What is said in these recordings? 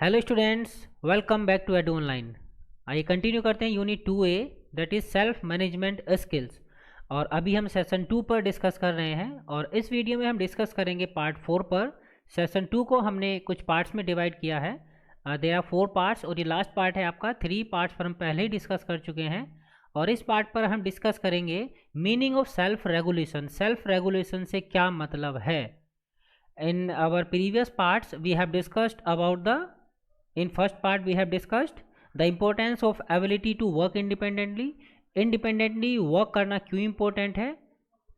Hello students, welcome back to Edu Online. आइए continue करते हैं unit 2A, that is self management skills. और अभी हम सेशन 2 पर डिस्कस कर रहे हैं और इस वीडियो में हम डिस्कस करेंगे पार्ट 4 पर। सेशन 2 को हमने कुछ पार्ट्स में डिवाइड किया है। देयर आर 4 पार्ट्स और ये लास्ट पार्ट है आपका। 3 पार्ट्स पर हम पहले ही डिस्कस कर चुके हैं और इस पार्ट पर हम डिस्कस करेंगे meaning of self regulation. Self regulation से क्या मतलब है। In our previous parts we have discussed about in first part we have discussed the importance of ability to work independently work करना क्यों important है,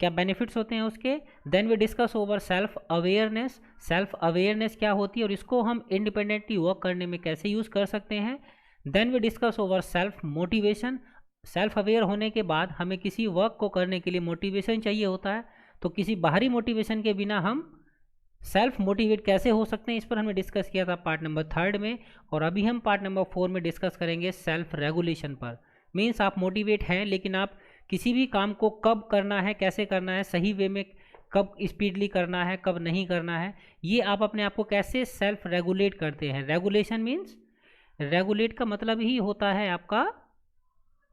क्या बेनिफिट्स होते हैं उसके। Then we discuss over self awareness क्या होती है और इसको हम इंडिपेंडेंटली वर्क करने में कैसे यूज़ कर सकते हैं। Then we discuss over self motivation. Self aware होने के बाद हमें किसी वर्क को करने के लिए मोटिवेशन चाहिए होता है, तो किसी बाहरी मोटिवेशन के बिना हम सेल्फ मोटिवेट कैसे हो सकते हैं, इस पर हमने डिस्कस किया था पार्ट नंबर 3 में। और अभी हम पार्ट नंबर 4 में डिस्कस करेंगे सेल्फ रेगुलेशन पर। मीन्स आप मोटिवेट हैं लेकिन आप किसी भी काम को कब करना है, कैसे करना है, सही वे में कब स्पीडली करना है, कब नहीं करना है, ये आप अपने आप को कैसे सेल्फ रेगुलेट करते हैं। रेगुलेशन मीन्स, रेगुलेट का मतलब ही होता है आपका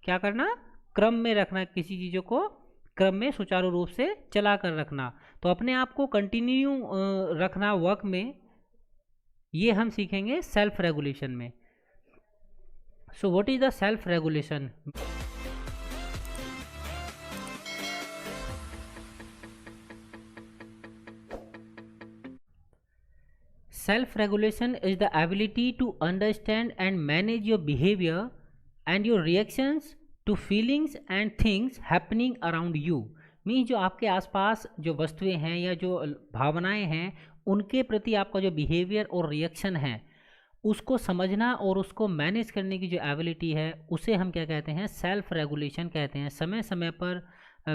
क्या करना, क्रम में रखना, किसी चीज़ों को क्रम में सुचारू रूप से चला कर रखना। तो अपने आप को कंटिन्यू रखना वर्क में, ये हम सीखेंगे सेल्फ रेगुलेशन में। So what is the self regulation. Self regulation is the ability to understand and manage your behaviour and your reactions to feelings and things happening around you. Means जो आपके आसपास जो वस्तुएं हैं या जो भावनाएं हैं उनके प्रति आपका जो बिहेवियर और रिएक्शन है उसको समझना और उसको मैनेज करने की जो एबिलिटी है उसे हम क्या कहते हैं, सेल्फ रेगुलेशन कहते हैं। समय समय पर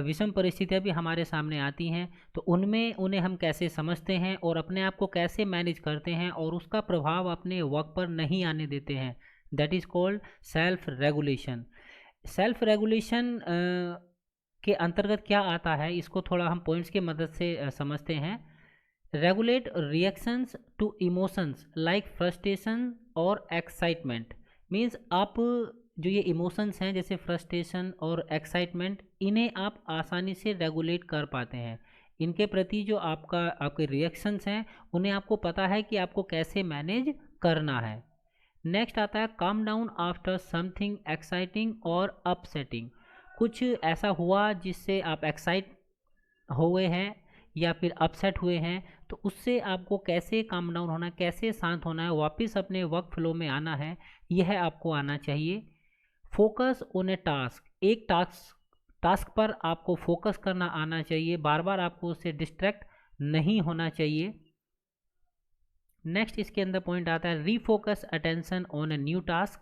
विषम परिस्थितियाँ भी हमारे सामने आती हैं तो उनमें उन्हें हम कैसे समझते हैं और अपने आप को कैसे मैनेज करते हैं और उसका प्रभाव अपने वर्क पर नहीं आने देते हैं, that is called self regulation. Self regulation के अंतर्गत क्या आता है, इसको थोड़ा हम पॉइंट्स की मदद से समझते हैं। Regulate reactions to emotions like frustration और एक्साइटमेंट। मीन्स आप जो ये इमोशंस हैं जैसे फ्रस्ट्रेशन और एक्साइटमेंट, इन्हें आप आसानी से रेगुलेट कर पाते हैं। इनके प्रति जो आपके रिएक्शंस हैं उन्हें आपको पता है कि आपको कैसे मैनेज करना है। नेक्स्ट आता है calm down after something exciting और अपसेटिंग। कुछ ऐसा हुआ जिससे आप एक्साइट हुए हैं या फिर अपसेट हुए हैं, तो उससे आपको कैसे काम डाउन होना, कैसे शांत होना है, वापस अपने वर्क फ्लो में आना है, यह आपको आना चाहिए। फोकस ऑन ए टास्क, एक टास्क पर आपको फोकस करना आना चाहिए, बार बार आपको उससे डिस्ट्रैक्ट नहीं होना चाहिए। नेक्स्ट इसके अंदर पॉइंट आता है refocus attention on a new task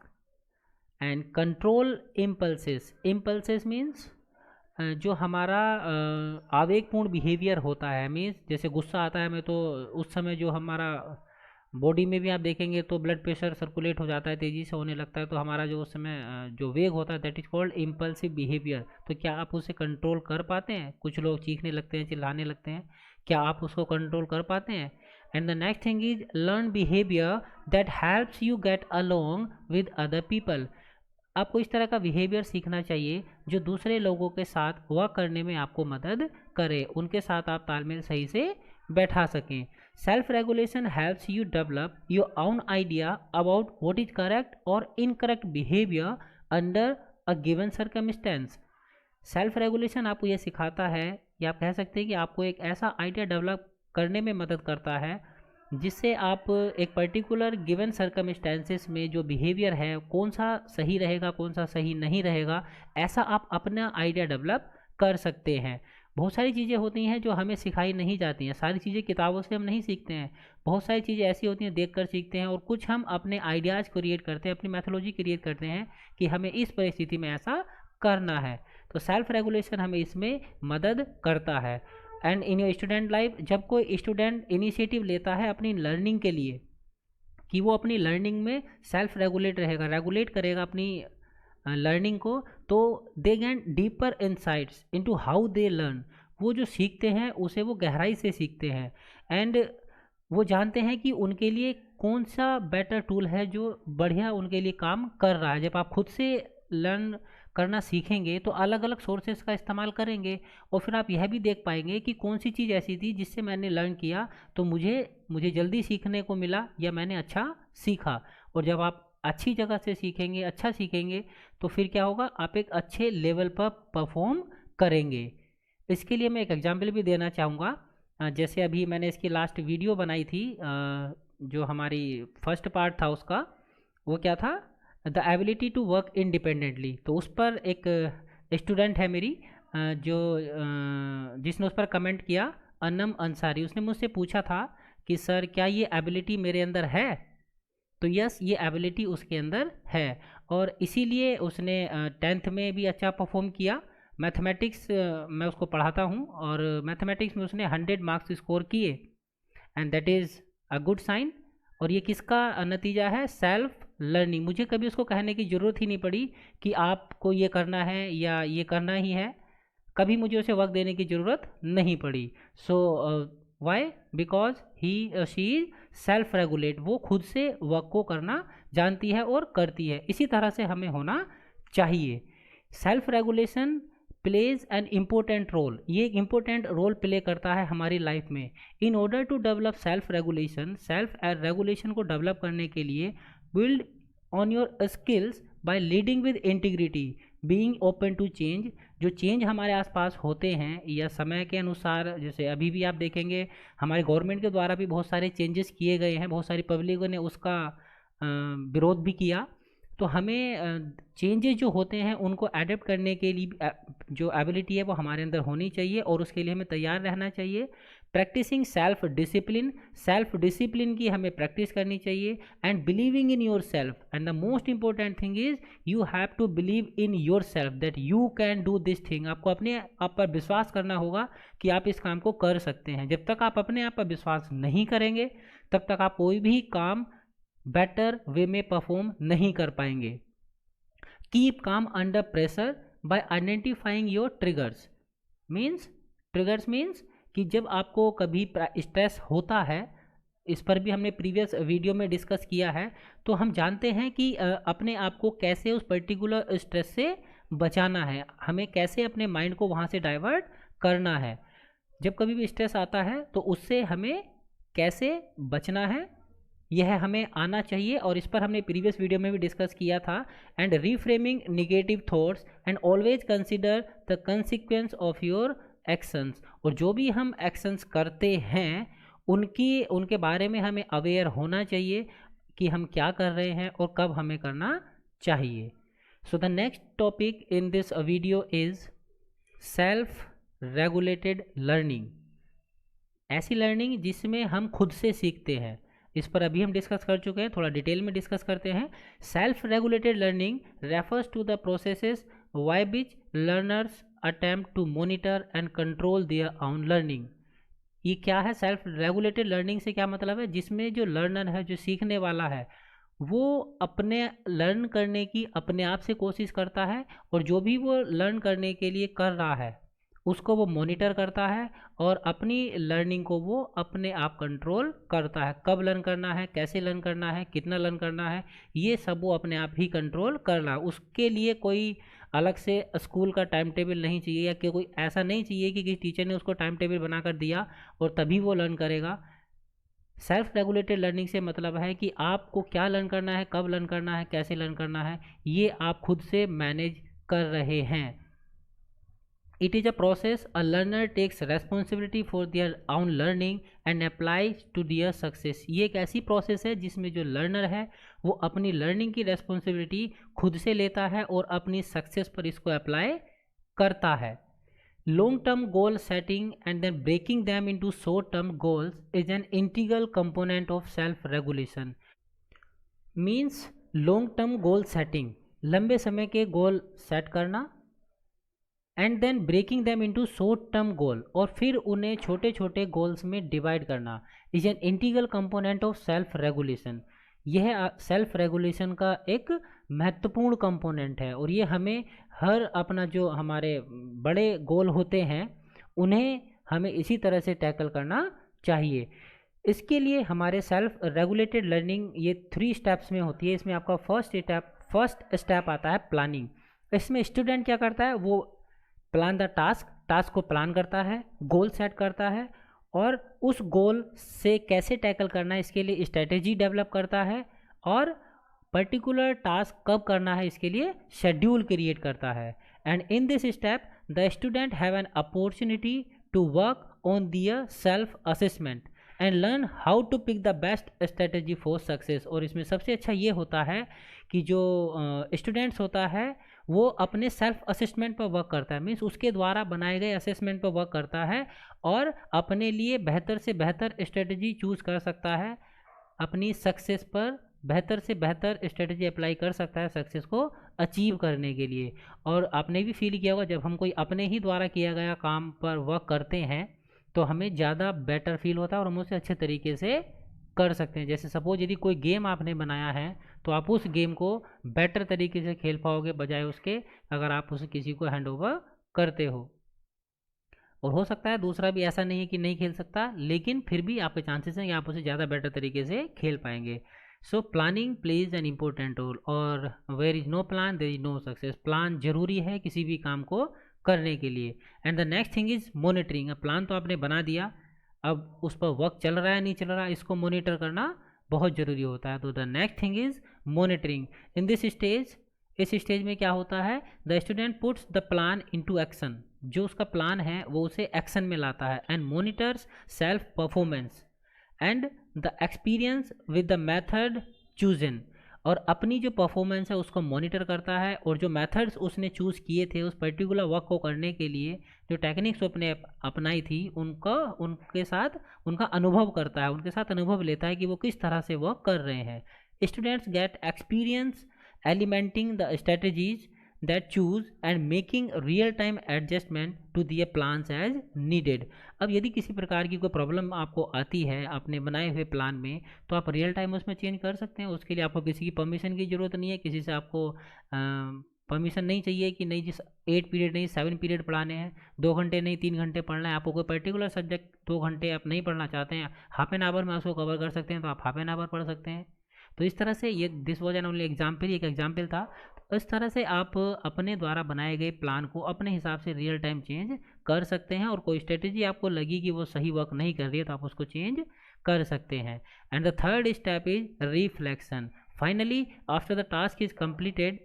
and control impulses means जो हमारा आवेगपूर्ण बिहेवियर होता है। मीन्स जैसे गुस्सा आता है हमें तो उस समय जो हमारा बॉडी में भी आप देखेंगे तो ब्लड प्रेशर सर्कुलेट हो जाता है, तेज़ी से होने लगता है, तो हमारा जो उस समय जो वेग होता है that is called impulsive behaviour. तो क्या आप उसे कंट्रोल कर पाते हैं। कुछ लोग चीखने लगते हैं, चिल्लाने लगते हैं, क्या आप उसको कंट्रोल कर पाते हैं। And the next thing is learn behaviour that helps you get along with other people. आपको इस तरह का बिहेवियर सीखना चाहिए जो दूसरे लोगों के साथ वर्क करने में आपको मदद करे, उनके साथ आप तालमेल सही से बैठा सकें। Self regulation helps you develop your own idea about what is correct और incorrect behaviour under a given circumstance. Self regulation आपको ये सिखाता है या आप कह सकते हैं कि आपको एक ऐसा आइडिया डेवलप करने में मदद करता है जिससे आप एक पर्टिकुलर गिवन सर्कमस्टेंसेस में जो बिहेवियर है कौन सा सही रहेगा, कौन सा सही नहीं रहेगा, ऐसा आप अपना आइडिया डेवलप कर सकते हैं। बहुत सारी चीज़ें होती हैं जो हमें सिखाई नहीं जाती हैं, सारी चीज़ें किताबों से हम नहीं सीखते हैं। बहुत सारी चीज़ें ऐसी होती हैं देखकर सीखते हैं और कुछ हम अपने आइडियाज़ क्रिएट करते हैं, अपनी मैथोलॉजी क्रिएट करते हैं कि हमें इस परिस्थिति में ऐसा करना है। तो सेल्फ रेगुलेशन हमें इसमें मदद करता है। And in your student life, जब कोई स्टूडेंट इनिशिएटिव लेता है अपनी लर्निंग के लिए कि वो अपनी लर्निंग में सेल्फ रेगुलेट रहेगा, रेगुलेट करेगा अपनी लर्निंग को, तो दे gain deeper insights into how they learn. वो जो सीखते हैं उसे वो गहराई से सीखते हैं। एंड वो जानते हैं कि उनके लिए कौन सा बेटर टूल है जो बढ़िया उनके लिए काम कर रहा है। जब आप खुद से लर्न करना सीखेंगे तो अलग अलग सोर्सेज का इस्तेमाल करेंगे, और फिर आप यह भी देख पाएंगे कि कौन सी चीज़ ऐसी थी जिससे मैंने लर्न किया तो मुझे मुझे जल्दी सीखने को मिला या मैंने अच्छा सीखा। और जब आप अच्छी जगह से सीखेंगे, अच्छा सीखेंगे, तो फिर क्या होगा, आप एक अच्छे लेवल पर परफॉर्म करेंगे। इसके लिए मैं एक एग्जांपल भी देना चाहूँगा। जैसे अभी मैंने इसकी लास्ट वीडियो बनाई थी, जो हमारी फर्स्ट पार्ट था उसका, वो क्या था, the ability to work independently. तो उस पर एक स्टूडेंट है मेरी, जिसने उस पर कमेंट किया, अनम अंसारी। उसने मुझसे पूछा था कि सर क्या ये एबिलिटी मेरे अंदर है। तो यस, ये एबिलिटी उसके अंदर है, और इसीलिए उसने 10th में भी अच्छा परफॉर्म किया। मैथमेटिक्स मैं उसको पढ़ाता हूँ, और मैथमेटिक्स में उसने 100 मार्क्स स्कोर किए, and that is a good sign. और ये किसका नतीजा है, सेल्फ लर्निंग। मुझे कभी उसको कहने की ज़रूरत ही नहीं पड़ी कि आपको ये करना है या ये करना ही है, कभी मुझे उसे वर्क देने की ज़रूरत नहीं पड़ी। So why, because he she self regulate, वो खुद से वर्क को करना जानती है और करती है। इसी तरह से हमें होना चाहिए। Self regulation plays an important role, ये एक इम्पोर्टेंट रोल प्ले करता है हमारी लाइफ में। In order to develop self regulation को डेवलप करने के लिए build on your skills by leading with integrity, being open to change. जो चेंज हमारे आसपास होते हैं या समय के अनुसार, जैसे अभी भी आप देखेंगे हमारे गवर्नमेंट के द्वारा भी बहुत सारे चेंजेस किए गए हैं, बहुत सारी पब्लिकों ने उसका विरोध भी किया। तो हमें चेंजेस जो होते हैं उनको एडेप्ट करने के लिए जो एबिलिटी है वो हमारे अंदर होनी चाहिए, और उसके लिए हमें तैयार रहना चाहिए। प्रैक्टिसिंग सेल्फ डिसिप्लिन की हमें प्रैक्टिस करनी चाहिए, and believing in yourself. And the most important thing is you have to believe in yourself that you can do this thing. आपको अपने आप पर विश्वास करना होगा कि आप इस काम को कर सकते हैं। जब तक आप अपने आप पर विश्वास नहीं करेंगे तब तक आप कोई भी काम बेटर वे में परफॉर्म नहीं कर पाएंगे। Keep calm under pressure by identifying your triggers. Triggers means कि जब आपको कभी स्ट्रेस होता है, इस पर भी हमने प्रीवियस वीडियो में डिस्कस किया है, तो हम जानते हैं कि अपने आप को कैसे उस पर्टिकुलर स्ट्रेस से बचाना है, हमें कैसे अपने माइंड को वहाँ से डाइवर्ट करना है। जब कभी भी स्ट्रेस आता है तो उससे हमें कैसे बचना है, यह हमें आना चाहिए, और इस पर हमने प्रीवियस वीडियो में भी डिस्कस किया था। And reframing negative thoughts and always consider the consequence of your actions. और जो भी हम एक्शंस करते हैं उनके बारे में हमें अवेयर होना चाहिए कि हम क्या कर रहे हैं और कब हमें करना चाहिए। So the next topic in this video is self regulated learning. ऐसी लर्निंग जिसमें हम खुद से सीखते हैं, इस पर अभी हम डिस्कस कर चुके हैं, थोड़ा डिटेल में डिस्कस करते हैं। Self regulated learning refers to the processes by which learners attempt to monitor and control their own learning. ये क्या है, सेल्फ रेगुलेटेड लर्निंग से क्या मतलब है, जिसमें जो लर्नर है, जो सीखने वाला है, वो अपने लर्न करने की अपने आप से कोशिश करता है, और जो भी वो लर्न करने के लिए कर रहा है उसको वो मॉनिटर करता है, और अपनी लर्निंग को वो अपने आप कंट्रोल करता है। कब लर्न करना है, कैसे लर्न करना है, कितना लर्न करना है, ये सब वो अपने आप ही कंट्रोल कर रहा है। उसके लिए कोई अलग से स्कूल का टाइम टेबल नहीं चाहिए, या कि कोई ऐसा नहीं चाहिए कि किसी टीचर ने उसको टाइम टेबल बना कर दिया और तभी वो लर्न करेगा। सेल्फ रेगुलेटेड लर्निंग से मतलब है कि आपको क्या लर्न करना है, कब लर्न करना है, कैसे लर्न करना है, ये आप खुद से मैनेज कर रहे हैं। It is a process a learner takes responsibility for their own learning and applies to their success। ये एक ऐसी प्रोसेस है जिसमें जो लर्नर है वो अपनी लर्निंग की रेस्पॉन्सिबिलिटी खुद से लेता है और अपनी सक्सेस पर इसको अप्लाई करता है। Long term goal setting and then breaking them into short term goals is an integral component of self regulation. Means long term goal setting, लंबे समय के गोल सेट करना, and then breaking them into short term goal, और फिर उन्हें छोटे छोटे goals में डिवाइड करना, is an integral component of self regulation. यह सेल्फ रेगुलेशन का एक महत्वपूर्ण कंपोनेंट है, और ये हमें हर अपना जो हमारे बड़े गोल होते हैं उन्हें हमें इसी तरह से टैकल करना चाहिए। इसके लिए हमारे सेल्फ रेगुलेटेड लर्निंग ये 3 स्टेप्स में होती है। इसमें आपका फर्स्ट स्टेप आता है प्लानिंग। इसमें स्टूडेंट क्या करता है, वो प्लान द टास्क को प्लान करता है, गोल सेट करता है और उस गोल से कैसे टैकल करना है इसके लिए स्ट्रेटेजी डेवलप करता है और पर्टिकुलर टास्क कब करना है इसके लिए शेड्यूल क्रिएट करता है। And in this step the student have an opportunity to work on their self assessment and learn how to pick the best strategy for success. और इसमें सबसे अच्छा ये होता है कि जो स्टूडेंट्स होता है वो अपने सेल्फ असेसमेंट पर वर्क करता है, मीन्स उसके द्वारा बनाए गए असेसमेंट पर वर्क करता है और अपने लिए बेहतर से बेहतर स्ट्रेटजी चूज़ कर सकता है, अपनी सक्सेस पर बेहतर से बेहतर स्ट्रेटजी अप्लाई कर सकता है सक्सेस को अचीव करने के लिए। और आपने भी फील किया होगा जब हम कोई अपने ही द्वारा किया गया काम पर वर्क करते हैं तो हमें ज़्यादा बेटर फील होता है और हम उसे अच्छे तरीके से कर सकते हैं। जैसे सपोज यदि कोई गेम आपने बनाया है तो आप उस गेम को बेटर तरीके से खेल पाओगे बजाय उसके अगर आप उसे किसी को हैंड ओवर करते हो। और हो सकता है दूसरा भी ऐसा नहीं है कि नहीं खेल सकता, लेकिन फिर भी आपके चांसेस हैं कि आप उसे ज़्यादा बेटर तरीके से खेल पाएंगे। So planning plays an important role और where is no plan there is no success. Plan जरूरी है किसी भी काम को करने के लिए। And the next thing is monitoring. Plan तो आपने बना दिया, अब उस पर वर्क चल रहा है नहीं चल रहा है इसको मॉनिटर करना बहुत ज़रूरी होता है। तो the next thing is monitoring. In this stage, इस स्टेज में क्या होता है, the student puts the plan into action. जो उसका प्लान है वो उसे एक्शन में लाता है and monitors self performance and the experience with the method chosen. और अपनी जो परफॉर्मेंस है उसको मॉनिटर करता है और जो मेथड्स उसने चूज़ किए थे उस पर्टिकुलर वर्क को करने के लिए, जो टेक्निक्स उसने अपनाई थी उनके साथ उनका अनुभव करता है, उनके साथ अनुभव लेता है कि वो किस तरह से वर्क कर रहे हैं। Students get experience implementing the strategies that choose and making real time adjustment to their plans as needed. अब यदि किसी प्रकार की कोई प्रॉब्लम आपको आती है अपने बनाए हुए प्लान में तो आप रियल टाइम उसमें चेंज कर सकते हैं। उसके लिए आपको किसी की परमिशन की ज़रूरत नहीं है, किसी से आपको परमिशन नहीं चाहिए कि नहीं जिस 8 पीरियड नहीं 7 पीरियड पढ़ाने हैं, 2 घंटे नहीं 3 घंटे पढ़ना है। आपको कोई पर्टिकुलर सब्जेक्ट 2 घंटे आप नहीं पढ़ना चाहते हैं, हाफ एन आवर में उसको कवर कर सकते हैं तो आप हाफ एन आवर पढ़ सकते हैं। तो इस तरह से ये this was an only example, एक एग्जाम्पल था। इस तरह से आप अपने द्वारा बनाए गए प्लान को अपने हिसाब से रियल टाइम चेंज कर सकते हैं और कोई स्ट्रेटेजी आपको लगी कि वो सही वर्क नहीं कर रही है तो आप उसको चेंज कर सकते हैं। And the third step is reflection. Finally after the task is completed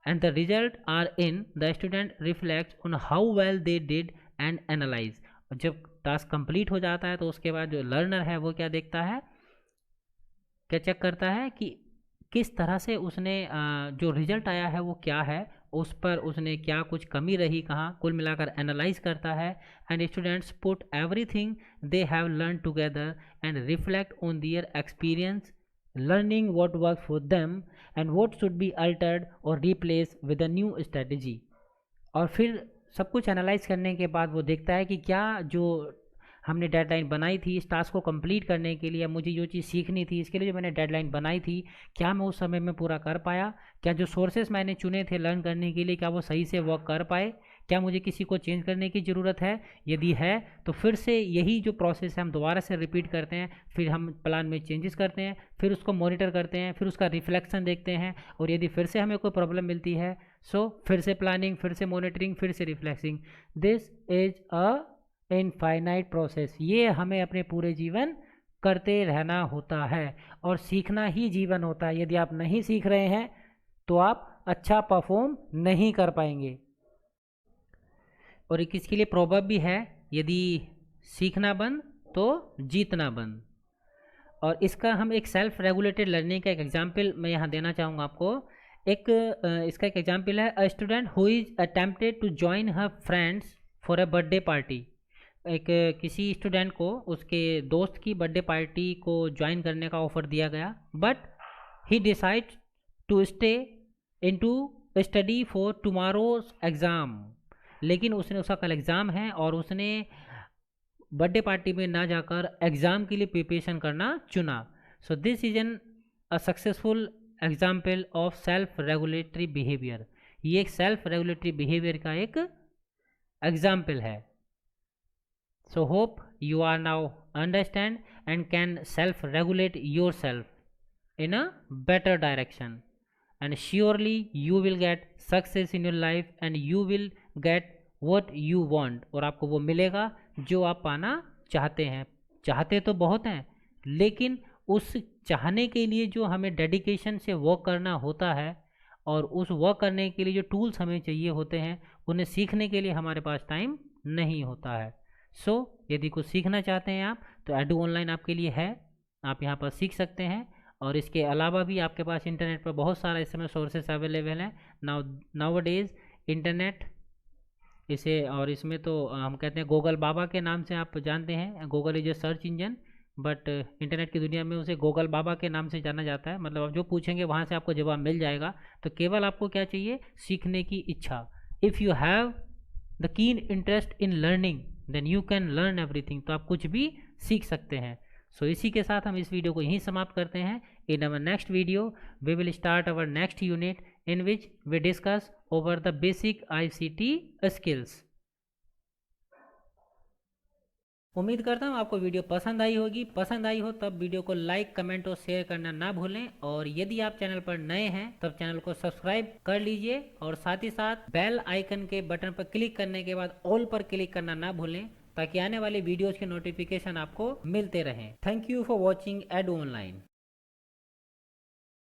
and the result are in, the student reflects on how well they did and analyze। जब टास्क कंप्लीट हो जाता है तो उसके बाद जो लर्नर है वो क्या देखता है, क्या चेक करता है कि किस तरह से उसने जो रिजल्ट आया है वो क्या है, उस पर उसने क्या कुछ कमी रही कहाँ, कुल मिलाकर एनालाइज करता है। And students put everything they have learn together and reflect on their experience, learning what works for them and what should be altered or replaced with a new strategy। और फिर सब कुछ एनालाइज करने के बाद वो देखता है कि क्या जो हमने डेडलाइन बनाई थी इस टास्क को कंप्लीट करने के लिए, मुझे जो चीज़ सीखनी थी इसके लिए जो मैंने डेडलाइन बनाई थी क्या मैं उस समय में पूरा कर पाया, क्या जो सोर्सेस मैंने चुने थे लर्न करने के लिए क्या वो सही से वर्क कर पाए, क्या मुझे किसी को चेंज करने की ज़रूरत है, यदि है तो फिर से यही जो प्रोसेस है हम दोबारा से रिपीट करते हैं, फिर हम प्लान में चेंजेस करते हैं, फिर उसको मॉनिटर करते हैं, फिर उसका रिफ्लेक्शन देखते हैं और यदि फिर से हमें कोई प्रॉब्लम मिलती है सो फिर से प्लानिंग, फिर से मॉनिटरिंग, फिर से reflecting. This is a infinite process. ये हमें अपने पूरे जीवन करते रहना होता है और सीखना ही जीवन होता है। यदि आप नहीं सीख रहे हैं तो आप अच्छा परफॉर्म नहीं कर पाएंगे। और एक इसके लिए प्रॉवर्ब भी है, यदि सीखना बंद तो जीतना बंद। और इसका हम एक सेल्फ रेगुलेटेड लर्निंग का एक एग्जांपल मैं यहाँ देना चाहूँगा आपको। इसका एक एग्जांपल है, a student who is attempted to join her friends for a birthday party. एक किसी स्टूडेंट को उसके दोस्त की बर्थडे पार्टी को ज्वाइन करने का ऑफर दिया गया, but he decide to stay into study for tomorrow's exam. लेकिन उसका कल एग्ज़ाम है और उसने बर्थडे पार्टी में ना जाकर एग्ज़ाम के लिए प्रिपरेशन करना चुना। So this is an a successful example of self regulatory behaviour. ये एक सेल्फ रेगुलेटरी बिहेवियर का एक एग्जाम्पल है। So hope you are now understand and can self regulate yourself in a better direction, and surely you will get success in your life and you will get what you want, और आपको वो मिलेगा जो आप पाना चाहते हैं। चाहते तो बहुत हैं, लेकिन उस चाहने के लिए जो हमें डेडिकेशन से वर्क करना होता है और उस वर्क करने के लिए जो टूल्स हमें चाहिए होते हैं उन्हें सीखने के लिए हमारे पास टाइम नहीं होता है। सो यदि कुछ सीखना चाहते हैं आप तो एडू ऑनलाइन आपके लिए है, आप यहाँ पर सीख सकते हैं। और इसके अलावा भी आपके पास इंटरनेट पर बहुत सारा इस समय सोर्सेस अवेलेबल हैं। नाउ डेज इंटरनेट इसे, और इसमें तो हम कहते हैं गूगल बाबा के नाम से आप जानते हैं। Google is a search engine, but internet की दुनिया में उसे गूगल बाबा के नाम से जाना जाता है। मतलब आप जो पूछेंगे वहाँ से आपको जवाब मिल जाएगा। तो केवल आपको क्या चाहिए? सीखने की इच्छा। If you have the keen interest in learning then you can learn everything. तो आप कुछ भी सीख सकते हैं। सो इसी के साथ हम इस वीडियो को यहीं समाप्त करते हैं। In our next video we will start our next unit in which we discuss over the basic ICT skills. उम्मीद करता हूँ आपको वीडियो पसंद आई होगी। पसंद आई हो तब वीडियो को लाइक, कमेंट और शेयर करना ना भूलें। और यदि आप चैनल पर नए हैं तब चैनल को सब्सक्राइब कर लीजिए और साथ ही साथ बेल आइकन के बटन पर क्लिक करने के बाद ऑल पर क्लिक करना ना भूलें, ताकि आने वाली वीडियोज़ के नोटिफिकेशन आपको मिलते रहें। Thank you for watching edu online.